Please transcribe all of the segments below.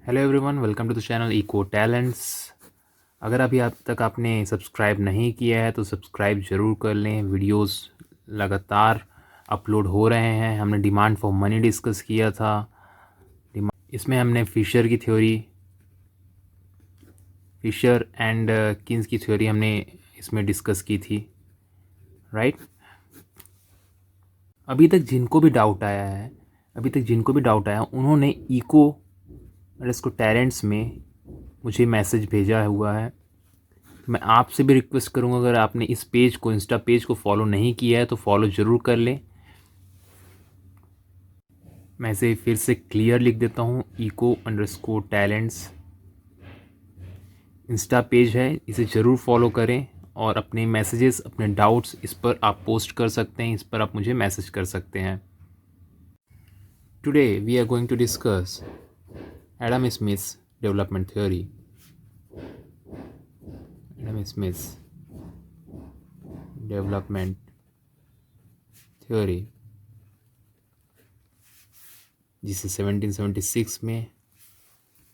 Hello everyone, welcome to the channel Eco Talents. अगर अभी अब तक आपने सब्सक्राइब नहीं किया है तो सब्सक्राइब ज़रूर कर लें। वीडियोस लगातार अपलोड हो रहे हैं। हमने डिमांड फॉर मनी डिस्कस किया था। इसमें हमने फिशर एंड किन्स की थ्योरी हमने इसमें डिस्कस की थी, राइट। अभी तक जिनको भी डाउट आया उन्होंने इको और इसको टैलेंट्स में मुझे मैसेज भेजा हुआ है। मैं आपसे भी रिक्वेस्ट करूंगा, अगर आपने इस पेज को, इंस्टा पेज को फॉलो नहीं किया है तो फॉलो ज़रूर कर लें। मैं इसे फिर से क्लियर लिख देता हूँ, eco_talents इंस्टा पेज है, इसे ज़रूर फॉलो करें और अपने मैसेजेस, अपने डाउट्स इस पर आप पोस्ट कर सकते हैं, इस पर आप मुझे मैसेज कर सकते हैं। Today we are going to discuss Adam Smith's development theory. Adam Smith's development theory, जिसे 1776 में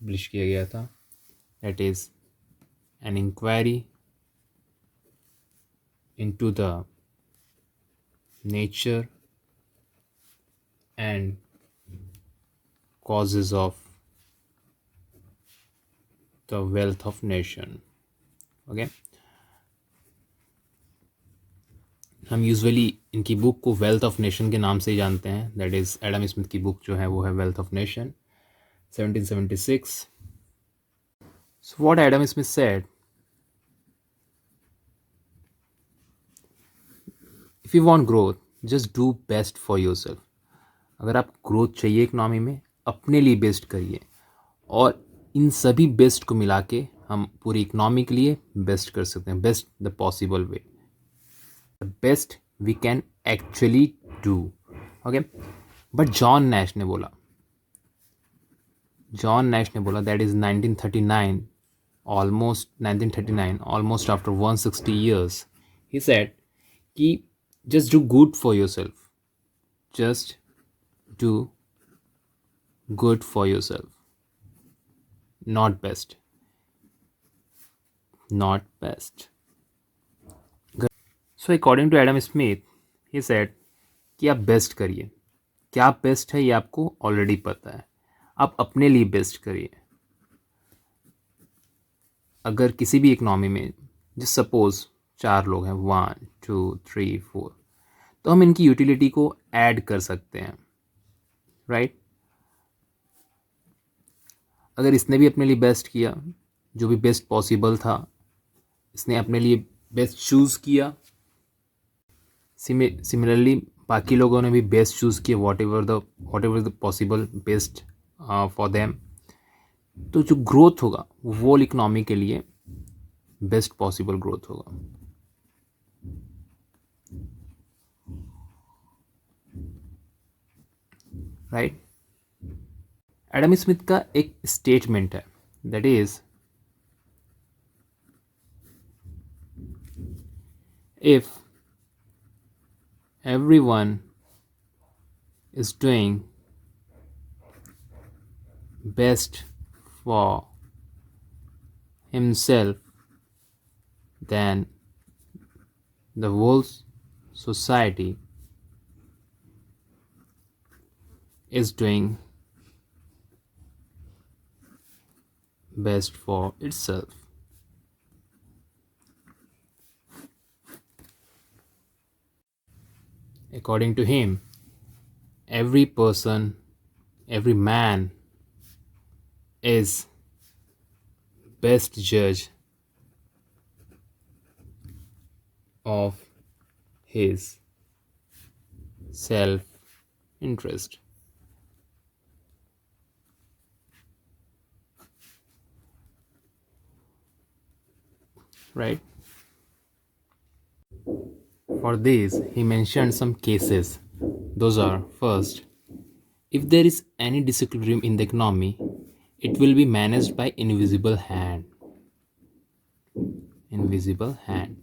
पब्लिश किया गया था। That is an inquiry into the nature and causes of the wealth of nation. Okay, हम usually इनकी book को wealth of nation के नाम से ही जानते हैं। दैट इज़ एडम स्मिथ की बुक जो है वो है wealth of nation, 1776। So what Adam Smith said, if you want growth just do best for yourself. अगर आप ग्रोथ चाहिए इकनॉमी में, अपने लिए बेस्ट करिए, और इन सभी बेस्ट को मिला के हम पूरी इकनॉमी के लिए बेस्ट कर सकते हैं, best the possible way, the best we can actually do. Okay, but John Nash ने बोला that is 1939, almost after 160 years, he said कि just do good for yourself, just do good for yourself, not best, not best. So according to Adam Smith, he said कि आप best करिए। क्या best है ये आपको already पता है, आप अपने लिए बेस्ट करिए। अगर किसी भी इकनॉमी में, जिस सपोज 4 लोग हैं, 1 2 3 4, तो हम इनकी यूटिलिटी को ऐड कर सकते हैं, राइट। अगर इसने भी अपने लिए बेस्ट किया, जो भी बेस्ट पॉसिबल था, इसने अपने लिए बेस्ट चूज़ किया, सिमिलरली बाकी लोगों ने भी बेस्ट चूज़ किया, what ever the possible best for them, तो जो ग्रोथ होगा वो वर्ल्ड इकनॉमी के लिए बेस्ट पॉसिबल ग्रोथ होगा, राइट। एडम स्मिथ का एक स्टेटमेंट है, that is if everyone is doing best for himself, then the whole society is doing best for itself. According to him, every person, every man is best judge of his self interest, right. For this he mentioned some cases. Those are: first, if there is any disequilibrium in the economy, it will be managed by invisible hand. Invisible hand.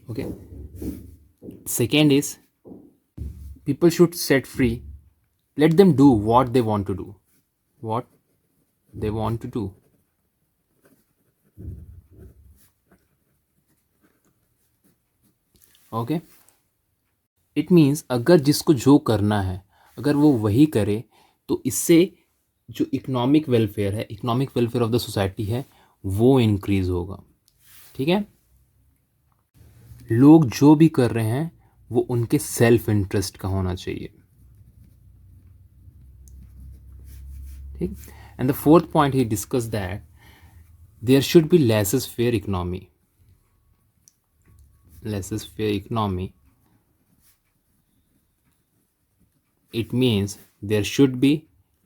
Okay. Second is, people should set free. Let them do what they want to do. what they want to do. Okay, it means अगर जिसको जो करना है अगर वो वही करे तो इससे जो इकोनॉमिक वेलफेयर है, economic welfare of the society है, वो इंक्रीज होगा. ठीक है, लोग जो भी कर रहे हैं वो उनके सेल्फ इंटरेस्ट का होना चाहिए. ठीक. And the fourth point he discuss that there should be laissez faire economy. Laissez faire economy, it means there should be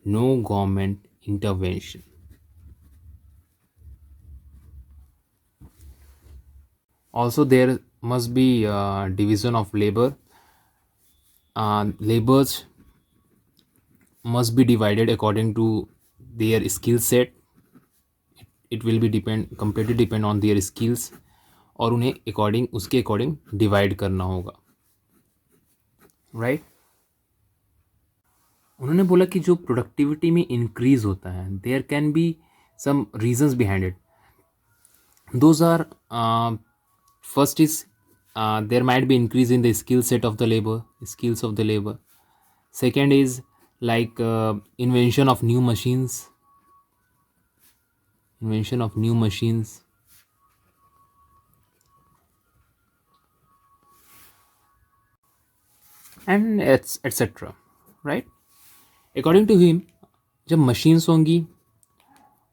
no government intervention. Also there must be division of labor. Laborers must be divided according to their skill set. It will be completely depend on their skills, और उन्हें उसके according divide करना होगा. Right. उन्होंने बोला कि जो productivity में इंक्रीज होता है there can be some reasons behind it. Those are, first is there might be increase in the skills of the labor. Second is like invention of new machines. And etc. Right. According to him जब machines होंगी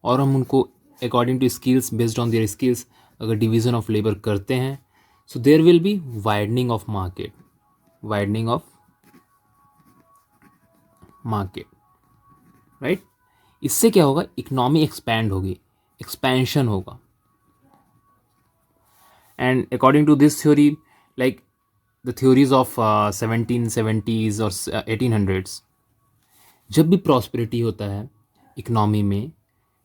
और हम उनको according to skills, based on their skills अगर division of labour करते हैं, so there will be widening of market. Right. इससे क्या होगा, इकोनॉमी एक्सपैंड होगी, एक्सपेंशन होगा. And according to this theory, like the theories of 1770s और 1800s, जब भी प्रॉस्पेरिटी होता है इकोनॉमी में,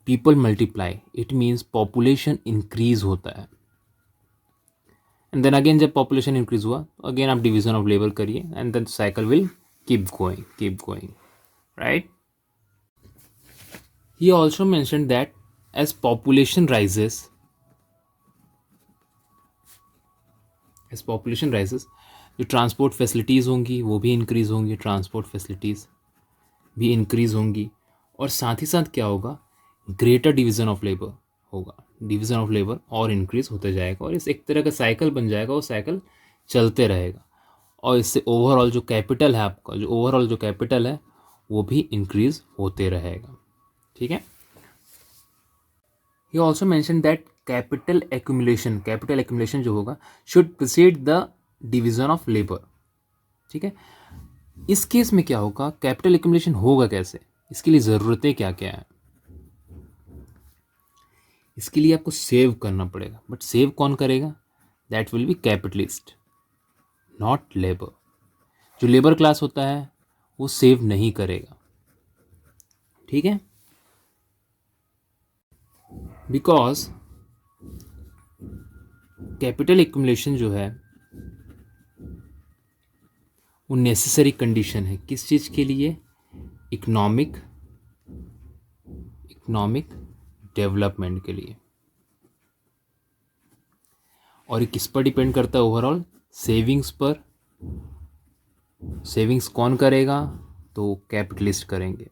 people multiply, it means population increase होता है. एंड देन अगेन जब पॉपुलेशन इंक्रीज हुआ तो अगेन आप डिवीजन ऑफ लेबर करिए and then cycle will keep going. Right. He also mentioned that as population rises, जो ट्रांसपोर्ट फैसिलिटीज़ होंगी वो भी इंक्रीज होंगी, ट्रांसपोर्ट फैसिलिटीज़ भी इंक्रीज होंगी. और साथ ही साथ क्या होगा, ग्रेटर डिवीज़न ऑफ लेबर होगा. डिवीज़न ऑफ लेबर और इंक्रीज होते जाएगा और इस एक तरह का साइकिल बन जाएगा, वो साइकिल चलते रहेगा. और इससे ओवरऑल जो कैपिटल है आपका, जो कैपिटल है वो भी इंक्रीज होते रहेगा. ठीक है. He also mention that capital accumulation जो होगा should preceded the division of labour. ठीक है. इस केस में क्या होगा, कैपिटल एक्यूमुलेशन होगा कैसे, इसके लिए ज़रूरतें क्या क्या है. इसके लिए आपको सेव करना पड़ेगा, बट सेव कौन करेगा, that will be capitalist, not labour. जो लेबर क्लास होता है वो सेव नहीं करेगा. ठीक है. बिकॉज कैपिटल एक्यूमुलेशन जो है वो नेसेसरी कंडीशन है किस चीज़ के लिए, इकोनॉमिक डेवलपमेंट के लिए. और ये किस पर डिपेंड करता है, ओवरऑल सेविंग्स पर. सेविंग्स कौन करेगा, तो कैपिटलिस्ट करेंगे.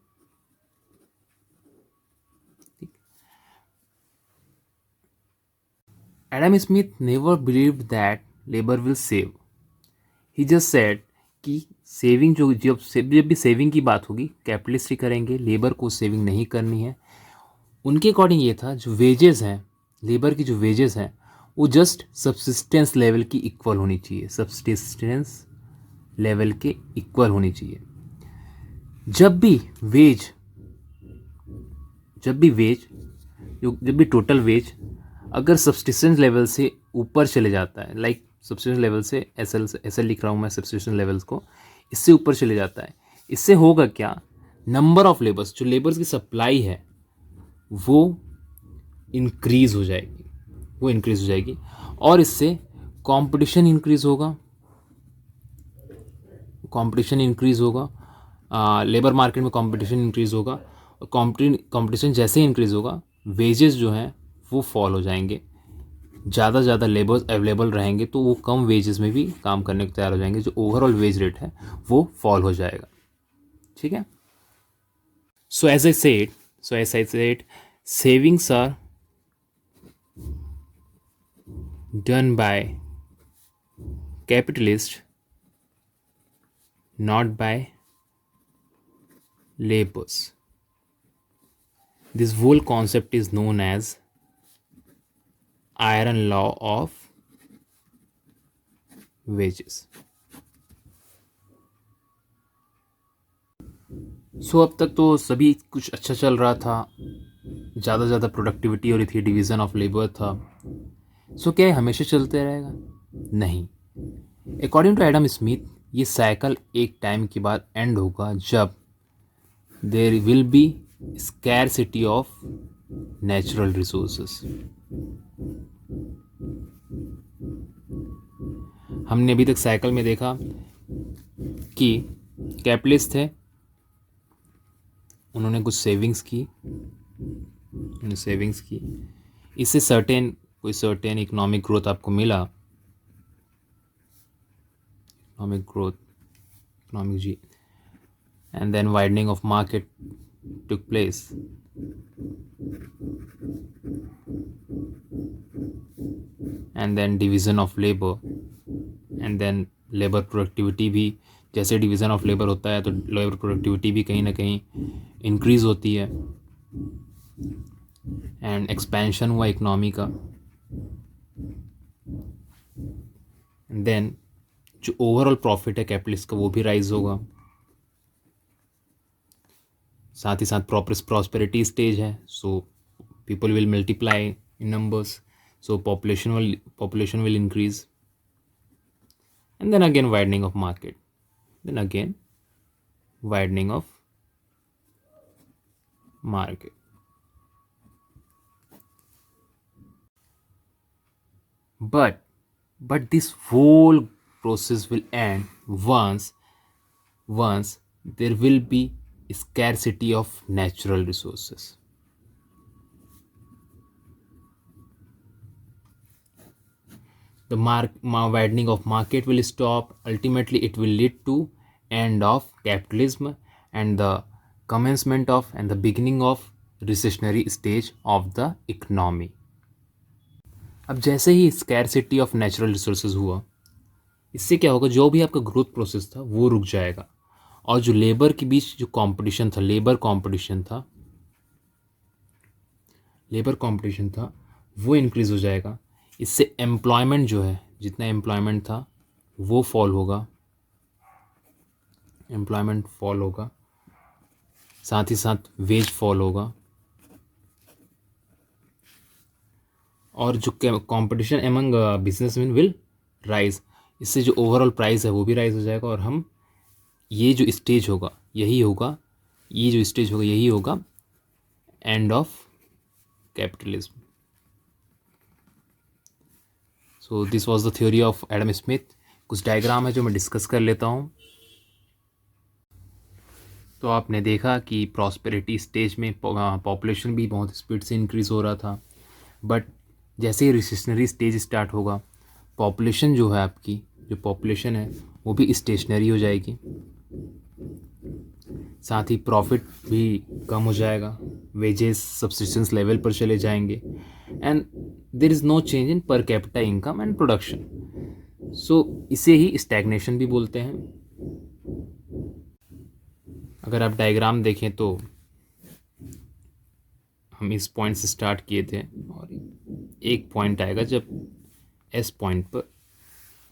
Adam Smith never believed that labour will save. He just said कि सेविंग जब भी सेविंग की बात होगी कैपिटलिस्ट ही करेंगे, लेबर को सेविंग नहीं करनी है. उनके अकॉर्डिंग ये था, जो वेजेस हैं, लेबर की जो वेजेस हैं वो जस्ट सब्सिस्टेंस लेवल की इक्वल होनी चाहिए. जब भी टोटल वेज अगर सब्सिस्टेंस लेवल से ऊपर चले जाता है, लाइक सब्सिस्टेंस लेवल से एसएल लिख रहा हूँ मैं, सब्सिस्टेंस लेवल्स को, इससे ऊपर चले जाता है, इससे होगा क्या, नंबर ऑफ लेबर्स, जो लेबर्स की सप्लाई है वो इंक्रीज हो जाएगी. और इससे कंपटीशन इंक्रीज होगा, लेबर मार्केट में कंपटीशन इंक्रीज होगा. कंपटीशन जैसे ही इंक्रीज़ होगा, वेजेस जो हैं वो फॉल हो जाएंगे। ज़्यादा ज़्यादा लेबर्स अवेलेबल रहेंगे तो वो कम वेजेस में भी काम करने को तैयार हो जाएंगे, जो ओवरऑल वेज रेट है वो फॉल हो जाएगा। ठीक है। So as I said savings are done by capitalist, not by laborers. This whole concept is known as iron law of wages. सो अब तक तो सभी कुछ अच्छा चल रहा था, ज़्यादा ज़्यादा प्रोडक्टिविटी हो रही थी, डिवीज़न ऑफ लेबर था। सो क्या ये हमेशा चलते रहेगा? नहीं। अकॉर्डिंग टू एडम स्मिथ, ये साइकिल एक टाइम के बाद एंड होगा जब there will be scarcity of natural resources. हमने अभी तक साइकिल में देखा कि कैपिटलिस्ट थे, उन्होंने कुछ सेविंग्स की, इससे कोई सर्टेन इकोनॉमिक ग्रोथ आपको मिला, इकोनॉमिक जी, and then widening of market took place. And then division of labour, and then labour productivity भी, जैसे डिवीज़न ऑफ लेबर होता है तो लेबर प्रोडक्टिविटी भी कहीं ना कहीं इंक्रीज़ होती है, एंड एक्सपेंशन हुआ इकनॉमी का। देन जो ओवरऑल प्रॉफिट है कैपिटलिस्ट का वो भी राइज होगा। साथ ही साथ प्रॉस्पेरिटी स्टेज है, so people will multiply in numbers, so population will increase, and then again widening of market, then again widening of market. But this whole process will end once there will be scarcity of natural resources. The widening of market will stop. Ultimately, it will lead to end of capitalism and the commencement of and the beginning of recessionary stage of the economy. अब जैसे ही scarcity of natural resources हुआ, इससे क्या होगा, जो भी आपका growth process था वो रुक जाएगा, और जो लेबर के बीच जो कंपटीशन था, लेबर कंपटीशन था वो इंक्रीज़ हो जाएगा। इससे एम्प्लॉयमेंट जो है, जितना एम्प्लॉयमेंट था वो फॉल होगा, साथ ही साथ वेज फॉल होगा, और जो competition among businessman will rise. इससे जो ओवरऑल प्राइस है वो भी राइज हो जाएगा, और हम ये जो स्टेज होगा यही होगा end of capitalism. So this was the theory of Adam Smith. कुछ डायग्राम है जो मैं डिस्कस कर लेता हूँ। तो आपने देखा कि प्रॉस्पेरिटी स्टेज में पॉपुलेशन भी बहुत स्पीड से इंक्रीज़ हो रहा था, बट जैसे ही रिसेशनरी स्टेज स्टार्ट होगा, पॉपुलेशन जो है आपकी, जो पॉपुलेशन है वो भी स्टेशनरी हो जाएगी, साथ ही प्रॉफिट भी कम हो जाएगा, वेजेस सब्सिस्टेंस लेवल पर चले जाएंगे, and there is no change in per capita income and production. So इसे ही स्टैग्नेशन भी बोलते हैं। अगर आप डायग्राम देखें तो हम इस पॉइंट से स्टार्ट किए थे, और एक पॉइंट आएगा जब एस पॉइंट पर,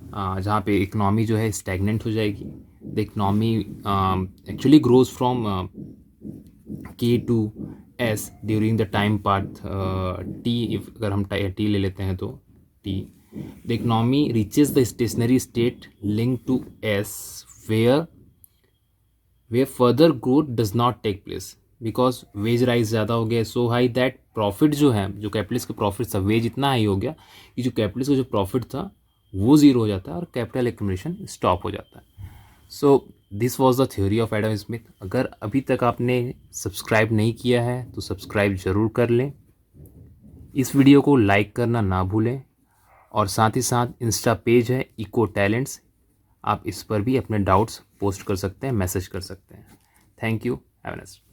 जहाँ पे इकनॉमी जो है स्टैग्नेंट हो जाएगी। The economy actually grows from K to S during the time part T. अगर हम टी ले लेते हैं तो T, the economy reaches the stationary state link to S where further growth does not take place, because wage rise ज़्यादा हो गया, सो high that profit जो है, जो कैपिटलिस्ट का प्रॉफिट था, वेज इतना हाई हो गया कि जो कैपिटलिस्ट का जो प्रॉफिट था वो ज़ीरो हो जाता है और कैपिटल एक्यूमुलेशन स्टॉप हो जाता है। So this was the theory of Adam Smith. अगर अभी तक आपने सब्सक्राइब नहीं किया है तो सब्सक्राइब ज़रूर कर लें। इस वीडियो को लाइक करना ना भूलें और साथ ही साथ इंस्टा पेज है इको टैलेंट्स, आप इस पर भी अपने डाउट्स पोस्ट कर सकते हैं, मैसेज कर सकते हैं। Thank you, have a nice day.